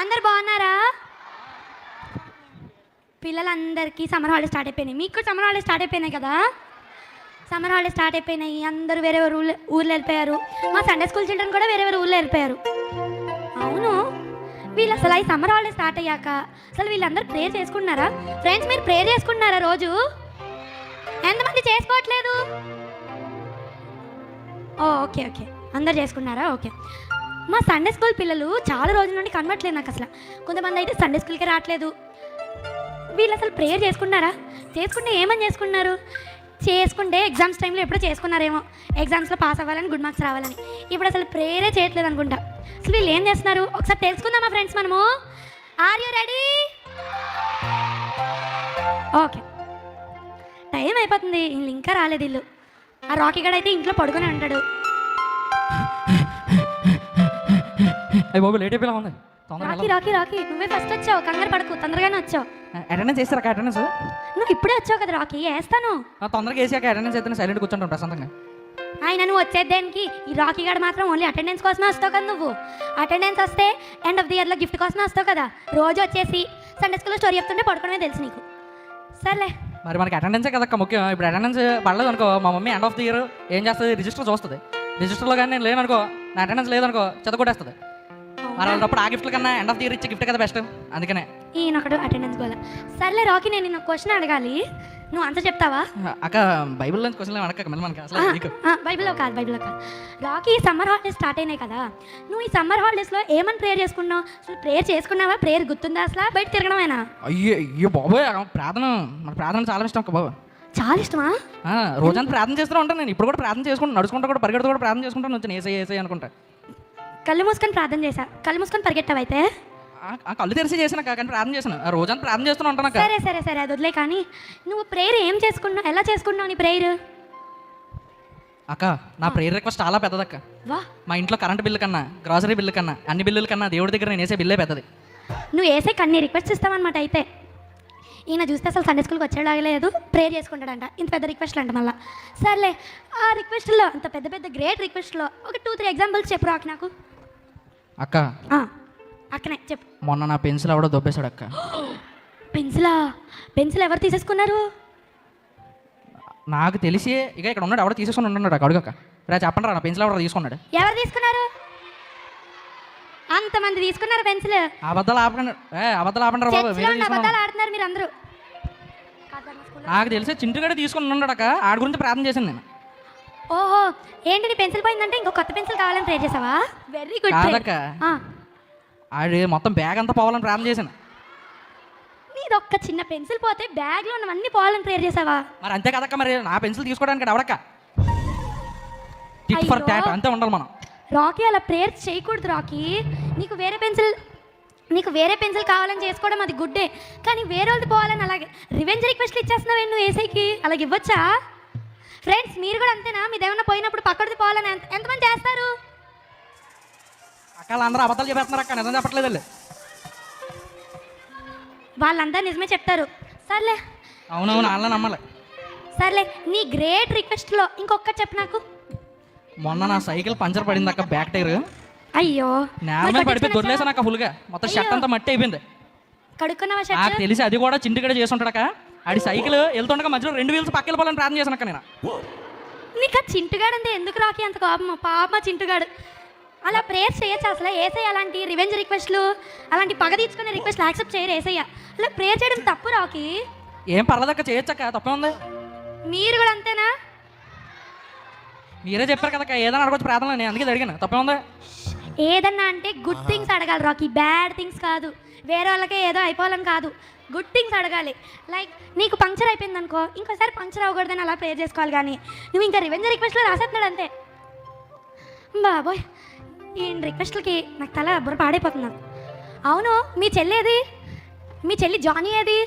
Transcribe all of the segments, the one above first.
అందరు బాగున్నారా? పిల్లలందరికీ సమ్మర్ హాలిడేస్ స్టార్ట్ అయిపోయినాయి. మీకు సమ్మర్ హాలిడేస్ స్టార్ట్ అయిపోయినాయి కదా? సమ్మర్ హాలిడేస్ స్టార్ట్ అయిపోయినాయి. అందరూ వేరే వేరే ఊర్లో వెళ్ళిపోయారు. మా సండే స్కూల్ చిల్డ్రన్ కూడా వేరే వేరే ఊర్లో వెళ్ళిపోయారు. అవును, వీళ్ళు అసలు ఈ సమ్మర్ హాలిడేస్ స్టార్ట్ అయ్యాక అసలు వీళ్ళందరూ ప్రేయర్ చేసుకుంటున్నారా? ఫ్రెండ్స్, మీరు ప్రేయర్ చేసుకుంటున్నారా రోజు? ఎంతమంది చేసుకోవట్లేదు? ఓకే ఓకే, అందరు చేసుకున్నారా? ఓకే. మా సండే స్కూల్ పిల్లలు చాలా రోజుల నుండి కనబట్లేదు నాకు అసలు. కొంతమంది అయితే సండే స్కూల్కి రావట్లేదు. వీళ్ళు అసలు ప్రేయర్ చేసుకున్నారా? చేసుకుంటే ఏమని చేసుకున్నారు? చేసుకుంటే ఎగ్జామ్స్ టైంలో ఎప్పుడో చేసుకున్నారేమో, ఎగ్జామ్స్లో పాస్ అవ్వాలని, గుడ్ మార్క్స్ రావాలని. ఇప్పుడు అసలు ప్రేయరే చేయట్లేదు అనుకుంటా. అసలు వీళ్ళు ఏం చేస్తున్నారు ఒకసారి తెలుసుకుందామా ఫ్రెండ్స్ మనము? Are you ready? Okay, time అయిపోతుంది, వీళ్ళు ఇంకా రాలేదు. వీళ్ళు ఆ రాకీ గడ అయితే ఇంట్లో పడుకొని ఉంటాడు. లేట్ అయిపోయినా ఉంది. రాకీ రాకీ రాకీ, నువ్వే ఫస్ట్ వచ్చావు, కంగారు పడకు, తొందరగానే వచ్చావు. అటెండెన్స్ చేస్తారా? అటెండెన్స్ నువ్వు ఇప్పుడే వచ్చావు కదా రాకీ, వేస్తాను. తొందరగా వేసాక అటెండెన్స్ అయితే సైలెంట్ కూర్చుంటాను ప్రశాంతంగా. ఆయన నువ్వు వచ్చేదానికి ఈ రాకీ గడ మాత్రం ఓన్లీ అటెండెన్స్ కోసమే వస్తావు కదా. నువ్వు అటెండెన్స్ వస్తే ఎండ్ ఆఫ్ ది ఇయర్లో గిఫ్ట్ కోసమే వస్తావు కదా. రోజు వచ్చేసి సండే స్కూల్లో స్టోరీ చెప్తుంటే పడుకోవడమే తెలుసు నీకు. సర్లే, మరి మనకి అటెండెన్సే కదా ముఖ్యం. ఇప్పుడు అటెండెన్స్ పడలేదు అనుకో, మా mummy end of the year ఏం చేస్తుంది, రిజిస్టర్ చూస్తుంది. రిజిస్టర్లో కానీ నేను లేననుకో, నా అటెండెన్స్ లేదనుకో చెదగొట్టేస్తుంది. మరి అలాంటప్పుడు ఆ గిఫ్ట్ కన్నా ఎండ్ ఆఫ్ ది ఇయర్ ఇచ్చే గిఫ్ట్ కదా బెస్ట్. అందుకనే ఈయనొకడు అటెండెన్స్ గోల. సర్లే రాకీ, నేను నిన్న క్వశ్చన్ అడగాలి, నువ్వు ఆన్సర్ చెప్తావా? అక్క బైబిల్ నుంచి క్వశ్చన్ అడగక మళ్ళీ మనకి అసలు బైబిల్లో కాదు. రాకీ, సమ్మర్ హాలిడేస్ స్టార్ట్ అయినాయి కదా, నువ్వు ఈ సమ్మర్ హాలిడేస్లో ఏమని ప్రేయర్ చేసుకున్నావు? అసలు ప్రేయర్ చేసుకున్నావా? ప్రేయర్ గుర్తుందా? అసలు బయట తిరగడమేనా? అయ్యో బాబోయ్, ప్రార్థన, మన ప్రార్థన చాలా ఇష్టం అక్క బాబు. చాలా ఇష్టమా? రోజంతా ప్రార్థన చేస్తూ ఉంటాను నేను. ఇప్పుడు కూడా ప్రార్థన చేసుకుంటాను, నడుచుకుంటా కూడా, పరిగెడుతూ కూడా ప్రార్థన చేసుకుంటాను. వచ్చి ఏసై అనుకుంటా. కళ్ళు మూసుకొని ప్రార్థన చేశా, కళ్ళు మూసుకొని పరిగెట్టావైతే? కళ్ళు తెరిచి చేసిన కానీ ప్రార్థన చేసిన, రోజంతా ప్రార్థన చేస్తూనే ఉంటాను. సరే సరే సరే, అది వదిలే. కానీ నువ్వు ప్రేయర్ ఏం చేసుకున్నావు, ఎలా చేసుకున్నావు నీ ప్రేయర్? అక్క నా ప్రేయర్ రిక్వెస్ట్ చాలా పెద్దదక్క. వా, మా ఇంట్లో కరెంట్ బిల్లు కన్నా, గ్రాసరీ బిల్లు కన్నా, అన్ని బిల్లుల కన్నా దేవుడి దగ్గర నేను వేసే బిల్లే పెద్దది. నువ్వు వేసే కన్నీ రిక్వెస్ట్ ఇస్తావన్నమాట. అయితే ఈయన చూస్తే అసలు సండే స్కూల్కి వచ్చేలాగలేదు, ప్రేయర్ చేసుకుంటాడంట. ఇంత పెద్ద రిక్వెస్ట్లు అంట మళ్ళీ. సర్లే, ఆ రిక్వెస్ట్లో అంత పెద్ద పెద్ద గ్రేట్ రిక్వెస్ట్లో ఒక 2-3 ఎగ్జాంపుల్స్ చెప్పు రాకి నాకు. అక్క అక్కనే చెప్పు. మొన్న నా పెన్సిల్ ఎవడో దొబ్బేశాడు అక్క. పెన్సిల్ ఎవరు తీసేసుకున్నారు? నాకు తెలిసి ఇక ఇక్కడ ఉన్నాడు, ఎవడో తీసుకుని ఉన్నాడు అక్క. అడుగక్క రా, చెప్పండి రా, నా పెన్సిల్ ఎవడో తీసుకున్నాడు. ఎవరు తీసుకున్నారు? అంతమంది తీసుకున్నారు పెన్సిల్? అబద్ధాలు ఆపండి, అబద్ధాలు ఆపండి రా బాబు. అబద్ధాలు ఆడుతున్నారు మీరు అందరూ. నాకు తెలిసి చింటుగడ తీసుకుని ఉన్నాడు అక్క. ఆడి గురించి ప్రార్థన చేశాను నేను. ఓహో, ఏంటి నీ పెన్సిల్ పోయిందంటే ఇంకో కొత్త పెన్సిల్ కావాలని ప్రే చేసావా? Very good. కాదక్క, ఆడి మొత్తం బ్యాగ్ అంతా పోవాలని ప్రార్థన చేశాను. నీది ఒక్క చిన్న పెన్సిల్ పోతే బ్యాగ్లో ఉన్నవన్నీ పోవాలని ప్రేయర్ చేసావా? మరి అంతే కదక్క, మరి నా పెన్సిల్ తీసుకోవడానికి ఎవడక్క టిట్ ఫర్ టాట్ అంతే ఉండాలి మనం. రాకీ, అలా ప్రేయర్ చేయకూడదు రాకీ. నీకు వేరే పెన్సిల్ కావాలని చేసుకోవడం అది గుడ్డే, కానీ వేరే వాళ్ళది పోవాలని అలాగే రివెంజ్ రిక్వెస్ట్లు ఇచ్చేస్తున్నావు నువ్వు ఏసైకి. అలాగే ఇవ్వచ్చా? ఫ్రెండ్స్, మీరు కూడా అంతేనా? మీ దేవన్న పోయినప్పుడు పక్కడిది పోవాలని ఎంతమంది చేస్తారు? అక్క అందరూ అబద్ధాలు చెప్పేస్తున్నారు అక్క, నిజం చెప్పట్లేదు. వాళ్ళందరూ నిజమే చెప్తారు. సర్లే, అవునవును, వాళ్ళని నమ్మాలి. సర్లే, నీ గ్రేట్ రిక్వెస్ట్లో ఇంకొకటి చెప్పు నాకు. మొన్న నా సైకిల్ పంచర్ పడింది అక్క, బ్యాక్ టైర్. అయ్యో, నేల మీద పడిపోయి దొరిలేసాను అక్క ఫుల్గా, మొత్తం షర్ట్ అంతా మట్టి అయిపోయింది. కడుక్కున్నావా షర్ట్? నాకు తెలిసి అది కూడా చింటిగడ చేసి ఉంటాడక. ఆడి సైకిల్ వెళ్తుండగా మధ్యలో 2 వీల్స్ పక్క వెళ్ళిపోవాలని ప్రార్థన చేశాను అక్క నేను. నీకు ఆ చింటుగాడు అంటే ఎందుకు రాకీ అంత కోపం? పాప చింటుగాడు. అలా ప్రేయర్ చేయొచ్చు అసలు? ఏసయ్య అలాంటి రివెంజ్ రిక్వెస్ట్లు, అలాంటి పగ తీర్చుకునే రిక్వెస్ట్లు యాక్సెప్ట్ చేయరు ఏసయ్య. అలా ప్రేయర్ చేయడం తప్పు రాకీ. ఏం పర్లేదక్క, చేయొచ్చక్క, తప్పే ఉంది. మీరు కూడా అంతేనా? మీరే చెప్పారు కదక్క ఏదైనా అడగొచ్చు ప్రార్థన, నేను అందుకే అడిగాను, తప్పే ఉంది. ఏదన్నా అంటే గుడ్ థింగ్స్ అడగాలి రాకీ, బ్యాడ్ థింగ్స్ కాదు. వేరే వాళ్ళకే ఏదో అయిపోవాలని కాదు, గుడ్ థింగ్స్ అడగాలి. లైక్ నీకు పంక్చర్ అయిపోయింది అనుకో, ఇంకోసారి పంక్చర్ అవ్వకూడదని అలా ప్రేయర్ చేసుకోవాలి. కానీ నువ్వు ఇంకా రివెంజ్ రిక్వెస్ట్లో రాసేస్తున్నాడు అంతే. బాబోయ్, ఈ రిక్వెస్ట్లకి నాకు తల బుర్ర పాడైపోతుంది. అవును, మీ చెల్లి జానీ ఏది?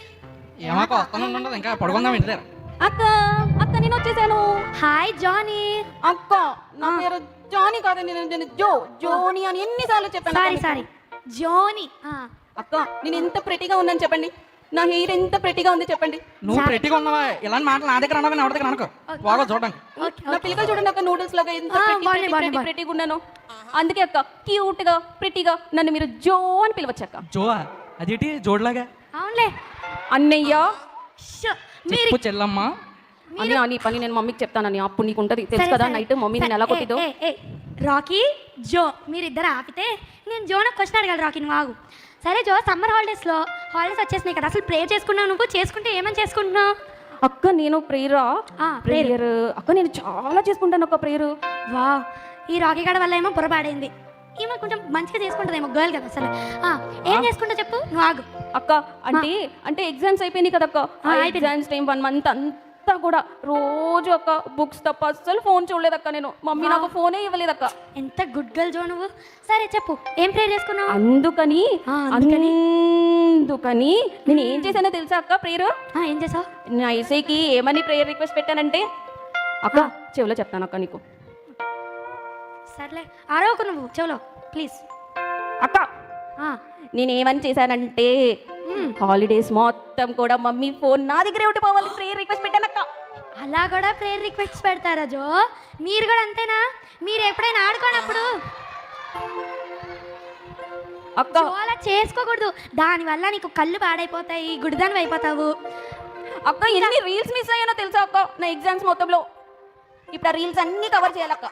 ఏమాకో వస్తాను, ఇంకా పడుకుందాం ఇంటి దగ్గర. అక్క నేను వచ్చేసాను. Hi Johnny. అక్క నా పేరు జానీ కాదండి, నేను జోనీ అని ఎన్నిసార్లు చెప్పాను. సారీ జోనీ. అక్క నేను ఎంత ప్రెటీగా ఉన్నాను చెప్పండి. నా హెయిర్ ఎంత ప్రెట్టిగా ఉంది చెప్పండి. నువ్వు పెట్టిగా ఉన్నావా? ఇలాంటి మాటలు నా దగ్గర అనగా నా దగ్గర అనుకో వాళ్ళు చూడడానికి. నా పిల్లలు చూడండి అక్క, నూడిల్స్ లాగా ఎంత ప్రెట్టిగా ఉన్నాను. అందుకే అక్క క్యూట్ గా ప్రెట్టిగా నన్ను మీరు జో అని పిలవచ్చు అక్క. జోవా? అదేంటి జోడ్లాగా? అవునులే అన్నయ్య షో, మీరు చెప్పు చెల్లమ్మ. అని అని పని నేను మమ్మీకి చెప్తానని, అప్పుడు నీకు ఉంటుంది తెలుసు సరే, కదా సరే. నైట్ మమ్మీ నేను ఎలా కొట్టిదో. రాకీ జో మీరిద్దరు ఆపితే నేను జోన క్వశ్చన్ అడగాలి. రాకీ నువ్వు ఆగు. సరే జో, సమ్మర్ హాలిడేస్లో హాలిడేస్ వచ్చేసినాయి కదా, అసలు ప్రేయర్ చేసుకున్నావు నువ్వు? చేసుకుంటే ఏమని చేసుకుంటున్నావు? అక్క నేను ప్రేయరా? ప్రేయర్ అక్క నేను చాలా చేసుకుంటాను అక్క ప్రేయర్. వా, ఈ రాకీ గడ వల్ల ఏమో పొరపాడైంది. ఈమె కొంచెం మంచిగా చేసుకుంటుందేమో, గర్ల్ కదా అసలు. ఏం చేసుకుంటా చెప్పు, నువ్వు ఆగు. అక్క అంటే ఎగ్జామ్స్ అయిపోయినాయి కదా అక్క. ఎగ్జామ్స్ టైం 1 month అంతా కూడా రోజు అక్క బుక్స్ తప్ప అస్సలు ఫోన్ చూడలేదక్క నేను. మమ్మీ నాకు ఫోనే ఇవ్వలేదక్క. ఎంత గుడ్ గర్ల్ జో నువ్వు. సరే చెప్పు, ఏం ప్రేయర్ చేసుకున్నావు? అందుకని నేను ఏం చేశానో తెలుసా అక్క ప్రేయర్? ఏం చేసావు? నా ఎస్ఐకి ఏమని ప్రేయర్ రిక్వెస్ట్ పెట్టానంటే అక్క చెవిలో చెప్తాను అక్క నీకు. సర్లే ఆరవకు నువ్వు చెవులో ప్లీజ్. అక్క నేనేమని చేశానంటే హాలిడేస్ మొత్తం కూడా మమ్మీ ఫోన్ నా దగ్గరే ఉండిపోవాలి ప్రేయర్ రిక్వెస్ట్ పెట్టానక్క. అలా కూడా ప్రేయర్ రిక్వెస్ట్ పెడతారా జో? మీరు కూడా అంతేనా? మీరు ఎప్పుడైనా ఆడుకోనప్పుడు అక్క జో అలా చేసుకోకూడదు. దానివల్ల నీకు కళ్ళు పాడైపోతాయి, గుడిదాని అయిపోతావు. అక్క ఎన్ని రీల్స్ మిస్ అయ్యానో తెలుసా అక్క నా ఎగ్జామ్స్ మొత్తంలో. ఇప్పుడు ఆ రీల్స్ అన్నీ కవర్ చేయాలక్క.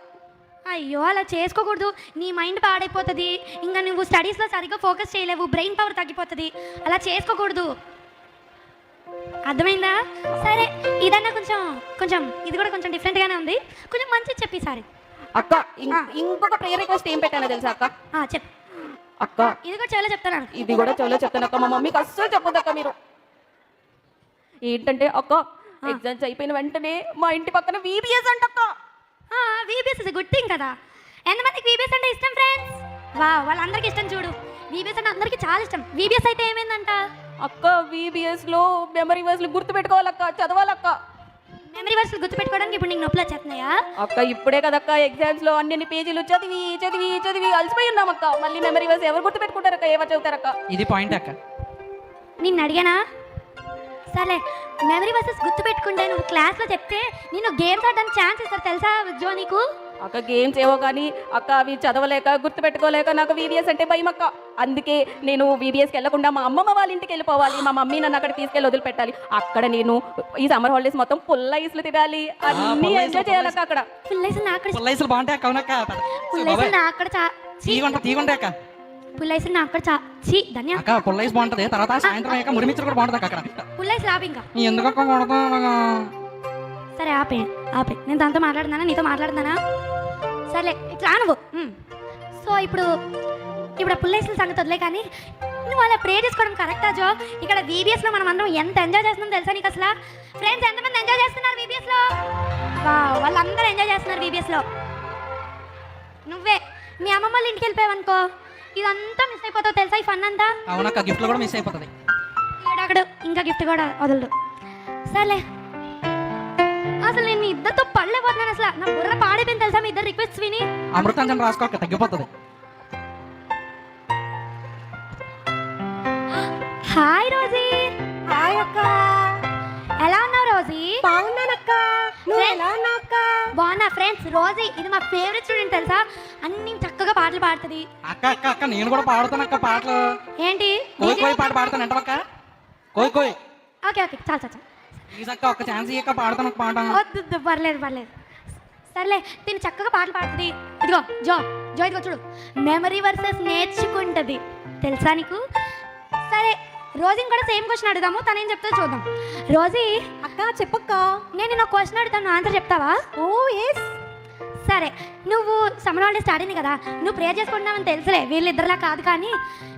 అయ్యో అలా చేసుకోకూడదు, నీ మైండ్ పాడైపోతుంది. ఇంకా నువ్వు స్టడీస్లో సరిగ్గా ఫోకస్ చేయలేవు, బ్రెయిన్ పవర్ తగ్గిపోతుంది. అలా చేసుకోకూడదు, అర్థమైందా? సరే ఇదన్నా కొంచెం ఇది కూడా కొంచెం డిఫరెంట్గానే ఉంది, కొంచెం మంచిగా చెప్పి సారీ. అక్క ఇంకొక ప్రేయర్ రిక్వెస్ట్ ఏం పెట్టానో తెలుసా అక్క? చెప్పు అక్క ఇది కూడా చాలా చెప్తాను. ఇది కూడా చాలా చెప్తాను అక్క. మా మమ్మీకి అస్సలు చెప్పదు అక్క మీరు. ఏంటంటే అక్క ఎగ్జామ్స్ అయిపోయిన వెంటనే మా ఇంటి పక్కన VBS అంట అక్క. VBS ఇస్ గుడ్ థింగ్ కదా. ఎంతమందికి VBS అంటే ఇష్టం ఫ్రెండ్స్? వాళ్ళందరికీ ఇష్టం చూడు. VBS అంటే అందరికీ చాలా ఇష్టం. VBS అయితే ఏమైందంట అక్క? VBS లో మెమరీ వర్స్లు గుర్తు పెట్టుకోవాలక్క, చదవాలక్క. మెమరీ వర్స్లు గుర్తు పెట్టుకోవడానికి ఇప్పుడు నీకు నొప్పులు వచ్చేస్తున్నాయా? అక్క ఇప్పుడే కదక్క ఎగ్జామ్స్ లో అన్ని పేజీలు చదివి చదివి చదివి అలసిపోయి ఉన్నామక్క. మళ్ళీ మెమరీ వర్స్ ఎవరు గుర్తు పెట్టుకుంటారక్క, ఎవరు చదువుతారక్క? ఇది పాయింట్ అక్క. నిన్ను అడిగానా? సరే మెమరీ వర్సెస్ గుర్తు పెట్టుకుంటే నువ్వు క్లాస్లో చెప్తే నేను గేమ్స్ ఆడడానికి ఛాన్స్ ఇస్తారు తెలుసా జో నీకు? అక్క గేమ్స్ ఏవో కానీ అక్క అవి చదవలేక గుర్తు పెట్టుకోలేక నాకు VBS అంటే భయం అక్క. అందుకే నేను VBSకి వెళ్ళకుండా మా అమ్మమ్మ వాళ్ళ ఇంటికి వెళ్ళిపోవాలి. మా మమ్మీ నన్ను అక్కడ తీసుకెళ్ళి వదిలిపెట్టాలి. అక్కడ నేను ఈ సమ్మర్ హాలిడేస్ మొత్తం పుల్ల ఐస్లు తినాలి, అన్ని ఎంజాయ్ చేయాలక్క. అక్కడ ఫుల్ ఐసులు నాకు పుల్లైసులు బాగుంటాయి అక్క. అవునక్క. ఫుల్ ఐసులు నాకు కూడా తీగుంటాయి అక్క. ఫుల్ ఐసులు నాకు కూడా ధన్య అక్క పుల్లైస్ బాగుంటది. తర్వాత సాయంత్రం అయ్యాక మురిమిచ్చరు కూడా బాగుంటుంది అక్కడ. ఫుల్ ఐస్ ఆపు ఇంకా. ఎందుకక్క కొడతా? సరే ఆపే నేను దాంతో మాట్లాడుతున్నానా, నీతో మాట్లాడుతున్నానా? సర్లే ఇట్లా నువ్వు. సో ఇప్పుడు ఫుల్ ఐస్ల సంగతి వదిలే, కానీ నువ్వు అలా ప్రే చేసుకోవడం కరెక్టా జో? ఇక్కడ VBSలో మనం అందరం ఎంత ఎంజాయ్ చేస్తున్నాం తెలుసా నీకు అసలు? ఫ్రెండ్స్ ఎంతమంది ఎంజాయ్ చేస్తున్నారు VBSలో? వాళ్ళందరూ ఎంజాయ్ చేస్తున్నారు VBSలో. నువ్వే మీ అమ్మమ్మ వాళ్ళ ఇంటికి వెళ్ళిపోయావనుకో ఇదంతా మిస్ అయిపోతావు తెలుసా, ఈ ఫన్ అంతా. అవునక్క, గిఫ్ట్లు కూడా మిస్ అయిపోతుంది. అక్కడ ఇంకా గిఫ్ట్ కూడా వదలడు. సర్లే అసలు నేను ఇద్దరితో పడలేకపోతున్నాను. అసలు నా బుర్ర పాడైపోయింది తెలుసా మీ ఇద్దరు రిక్వెస్ట్ విని. అమృతాంజన్ రాసుకోక తగ్గిపోతుంది. Hi Rosie. హాయ్ అక్క. ఎలా ఉన్నావు రోజీ? బాగున్నానక్క. బాగున్నా ఫ్రెండ్స్. రోజీ ఇది మా ఫేవరెట్ స్టూడెంట్ తెలుసా, అన్ని చక్కగా పాటలు పాడుతుంది. అక్క అక్క అక్క నేను కూడా పాడుతానక్క పాటలు. ఏంటి? కోయి పాట పాడతాను ఎంటవక్క. కోయి. ఓకే చాలు ప్లీజ్ అక్క ఒక ఛాన్స్ ఇయ్యక్క, పాడతాను ఒక పాట. వద్దు పర్లేదు. సర్లే తిని చక్కగా పాటలు పాడుతుంది. ఇదిగో జో ఇదిగో చూడు, మెమరీ వర్సెస్ నేర్చుకుంటుంది తెలుసా నీకు? సరే రోజీని కూడా సేమ్ క్వశ్చన్ అడుగుదాము, తనేం చెప్తా చూద్దాం. రోజీ అక్క చెప్పక్క. నేను ఒక క్వశ్చన్ అడుగుతాను, ఆన్సర్ చెప్తావా? ఓ ఎస్. సరే నువ్వు సమ్మర్ హాలిడేస్ స్టార్ట్ అయింది కదా, నువ్వు ప్రేయర్ చేసుకుంటావని తెలుసులే, వీళ్ళిద్దరిలా కాదు. కానీ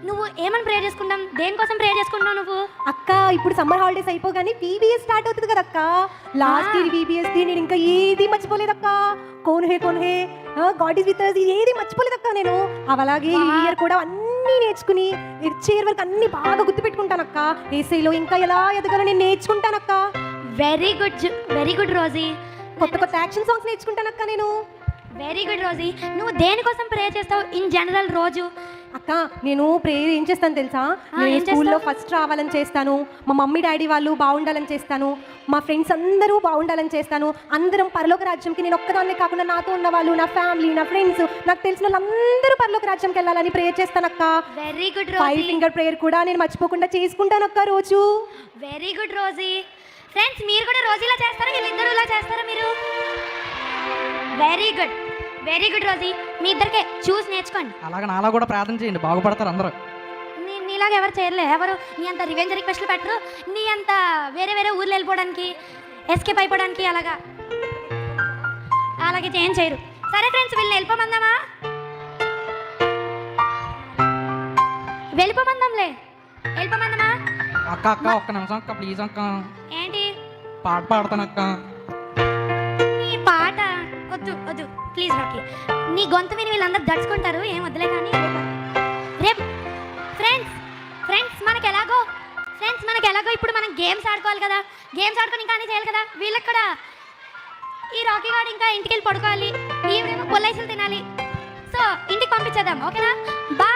నువ్వు ఏమని ప్రేయర్ చేసుకుంటాం, దేనికోసం ప్రేయర్ చేసుకుంటున్నావు నువ్వు? అక్క ఇప్పుడు సమ్మర్ హాలిడేస్ అయిపోగానే VBS స్టార్ట్ అవుతుంది కదా అక్క. లాస్ట్ ఇయర్ VBS నేను ఇంకా ఏది మర్చిపోలేదక్క. కోన్ హే గాడ్ ఈజ్ విత్ us ఏది మర్చిపోలేదక్క నేను. అలాగే ఈ ఇయర్ కూడా అన్నీ నేర్చుకుని వచ్చే ఇయర్ వరకు అన్ని బాగా గుర్తుపెట్టుకుంటానక్క. ఏసీలో ఇంకా ఎలా ఎదగాలో నేను నేర్చుకుంటానక్క. Very good Rosie. కొత్త యాక్షన్ సాంగ్స్ నేర్చుకుంటానక్క నేను. Very good Rosie. నువ్వు దేనికోసం ప్రేయర్ చేస్తావు ఇన్ జనరల్ రోజు? అక్క నేను ప్రేయర్ ఏం చేస్తాను తెలుసా? నేను ఏం స్కూల్లో చేస్తావు? ఫస్ట్ రావాలని చేస్తాను, మా మమ్మీ డాడీ వాళ్ళు బాగుండాలని చేస్తాను, మా ఫ్రెండ్స్ అందరూ బాగుండాలని చేస్తాను, అందరం పరలోక రాజ్యంకి, నేను ఒక్కదాన్నే కాకుండా నాతో ఉన్న వాళ్ళు, నా ఫ్యామిలీ, నా ఫ్రెండ్స్, నాకు తెలిసిన వాళ్ళందరూ పరలోక రాజ్యంకి వెళ్ళాలని ప్రేయర్ చేస్తానక్క. Very good 5 Rosie, finger prayer కూడా నేను మర్చిపోకుండా చేసుకుంటానక్క రోజు. Very good Rosie. ఫ్రెండ్స్ మీరు కూడా రోజు ఇలా చేస్తారా, వీళ్ళిద్దరూ ఇలా చేస్తారా మీరు? Very good, very good Rosie. మీ ఇద్దరికే చూసి నేర్చుకోండి. అలాగే నాలా కూడా ప్రార్థన చేయండి, బాగుపడతారు అందరూ. నీలాగా ఎవరు చేయలే, ఎవరు నీ అంత రివెంజ్ రిక్వెస్ట్లు పెట్టరు, నీ అంత వేరే వేరే ఊర్లు వెళ్ళిపోవడానికి, ఎస్కేప్ అయిపోవడానికి అలాగే ఏం చేయరు. సరే ఫ్రెండ్స్, వీళ్ళని వెళ్ళిపోమందామా? వెళ్ళిపోమందాంలే, వెళ్ళిపోమందామా? అక్క అక్క ఒక్క నిమిషం అక్క, ప్లీజ్ అక్క, ఏంటి పాట పాడతాను అక్క. నీ పాట వద్దు వద్దు ప్లీజ్ రాకీ, నీ గొంతు విని వీళ్ళందరూ దడుచుకుంటారు, ఏం వద్దులే కానీ రేపు. ఫ్రెండ్స్ ఫ్రెండ్స్ మనకి ఎలాగో ఇప్పుడు మనం గేమ్స్ ఆడుకోవాలి కదా, గేమ్స్ ఆడుకొని ఇంకా చేయాలి కదా. వీళ్ళకి కూడా ఈ రాకీ గాడు ఇంకా ఇంటికి వెళ్ళి పడుకోవాలి, ఈవిడేమో పొల్లైసులు తినాలి. సో ఇంటికి పంపించేద్దాం, ఓకేనా? బాయ్.